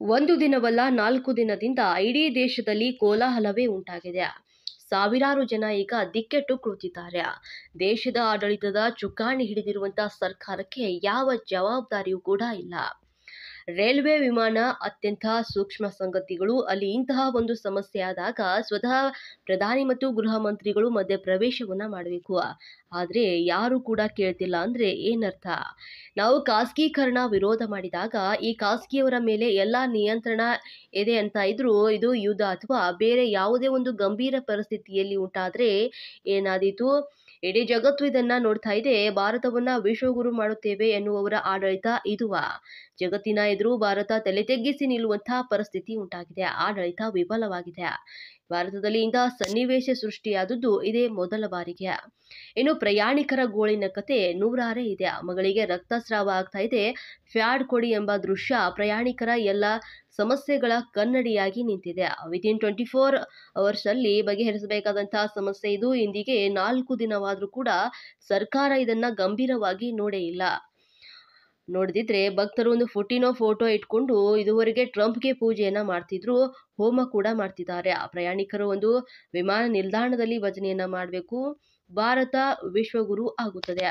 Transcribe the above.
ಒಂದು ದಿನವಲ್ಲ 4 ದಿನದಿಂದ ಇಡೀ ದೇಶದಲ್ಲಿ ಕೋಲಾಹಲವೇ ಉಂಟಾಗಿದೆ. ಸಾವಿರಾರು ಜನ ಈಗ ದಿಕ್ಕೆಟ್ಟು ಕುಳಿತಿದ್ದಾರೆ. ದೇಶದ ಆಡಳಿತದ ಚುಕ್ಕಾಣಿ ಹಿಡಿದಿರುವಂತಹ ಸರ್ಕಾರಕ್ಕೆ ಯಾವ ಜವಾಬ್ದಾರಿಯೂ ಕೂಡ ಇಲ್ಲ. ರೈಲ್ವೆ ವಿಮಾನ ಅತ್ಯಂತ ಸೂಕ್ಷ್ಮ ಸಂಗತಿಗಳು. ಅಲ್ಲಿ ಇಂತಹ ಒಂದು ಸಮಸ್ಯೆ ಆದಾಗ ಸ್ವತಃ ಪ್ರಧಾನಿ ಮತ್ತು ಗೃಹ ಮಂತ್ರಿಗಳು ಮಧ್ಯೆ ಪ್ರವೇಶವನ್ನ ಮಾಡಬೇಕು. ಆದ್ರೆ ಯಾರು ಕೂಡ ಕೇಳ್ತಿಲ್ಲ ಅಂದ್ರೆ ಏನರ್ಥ? ನಾವು ಖಾಸಗೀಕರಣ ವಿರೋಧ ಮಾಡಿದಾಗ ಈ ಖಾಸಗಿಯವರ ಮೇಲೆ ಎಲ್ಲಾ ನಿಯಂತ್ರಣ ಇದೆ ಅಂತ ಇದ್ರು ಇದು ಯುದ್ಧ ಅಥವಾ ಬೇರೆ ಯಾವುದೇ ಒಂದು ಗಂಭೀರ ಪರಿಸ್ಥಿತಿಯಲ್ಲಿ ಉಂಟಾದ್ರೆ ಏನಾದೀತು? ಇಡೀ ಜಗತ್ತು ಇದನ್ನ ನೋಡ್ತಾ ಇದೆ. ಭಾರತವನ್ನ ವಿಶ್ವಗುರು ಮಾಡುತ್ತೇವೆ ಎನ್ನುವವರ ಆಡಳಿತ ಇದುವಾ? ಜಗತ್ತಿನ ಎದುರು ಭಾರತ ತಲೆ ತೆಗ್ಗಿಸಿ ನಿಲ್ಲುವಂತಹ ಪರಿಸ್ಥಿತಿ ಉಂಟಾಗಿದೆ. ಆಡಳಿತ ವಿಫಲವಾಗಿದೆ. ಭಾರತದಲ್ಲಿ ಇಂತಹ ಸನ್ನಿವೇಶ ಸೃಷ್ಟಿಯಾದದ್ದು ಇದೇ ಮೊದಲ ಬಾರಿಗೆ. ಇನ್ನು ಪ್ರಯಾಣಿಕರ ಗೋಳಿನ ಕತೆ ನೂರಾರೇ ಇದೆ. ಮಗಳಿಗೆ ರಕ್ತಸ್ರಾವ ಆಗ್ತಾ ಇದೆ, ಫ್ಯಾಡ್ ಕೊಡಿ ಎಂಬ ದೃಶ್ಯ ಪ್ರಯಾಣಿಕರ ಎಲ್ಲ ಸಮಸ್ಯೆಗಳ ಕನ್ನಡಿಯಾಗಿ ನಿಂತಿದೆ. ವಿತಿನ್ 24 ಅವರ್ಸ್ ಅಲ್ಲಿ ಬಗೆಹರಿಸಬೇಕಾದಂತಹ ಸಮಸ್ಯೆ ಇದು. ಇಂದಿಗೆ 4 ದಿನವಾದ್ರೂ ಕೂಡ ಸರ್ಕಾರ ಇದನ್ನ ಗಂಭೀರವಾಗಿ ನೋಡೇ ಇಲ್ಲ. ನೋಡಿದ್ರೆ ಭಕ್ತರು ಒಂದು ಫೋಟೋ ಇಟ್ಕೊಂಡು ಇದುವರೆಗೆ ಟ್ರಂಪ್ಗೆ ಪೂಜೆಯನ್ನ ಮಾಡ್ತಿದ್ರು, ಹೋಮ ಕೂಡ ಮಾಡ್ತಿದ್ದಾರೆ. ಪ್ರಯಾಣಿಕರು ಒಂದು ವಿಮಾನ ನಿಲ್ದಾಣದಲ್ಲಿ ಭಜನೆಯನ್ನ ಮಾಡಬೇಕು. ಭಾರತ ವಿಶ್ವಗುರು ಆಗುತ್ತದೆ.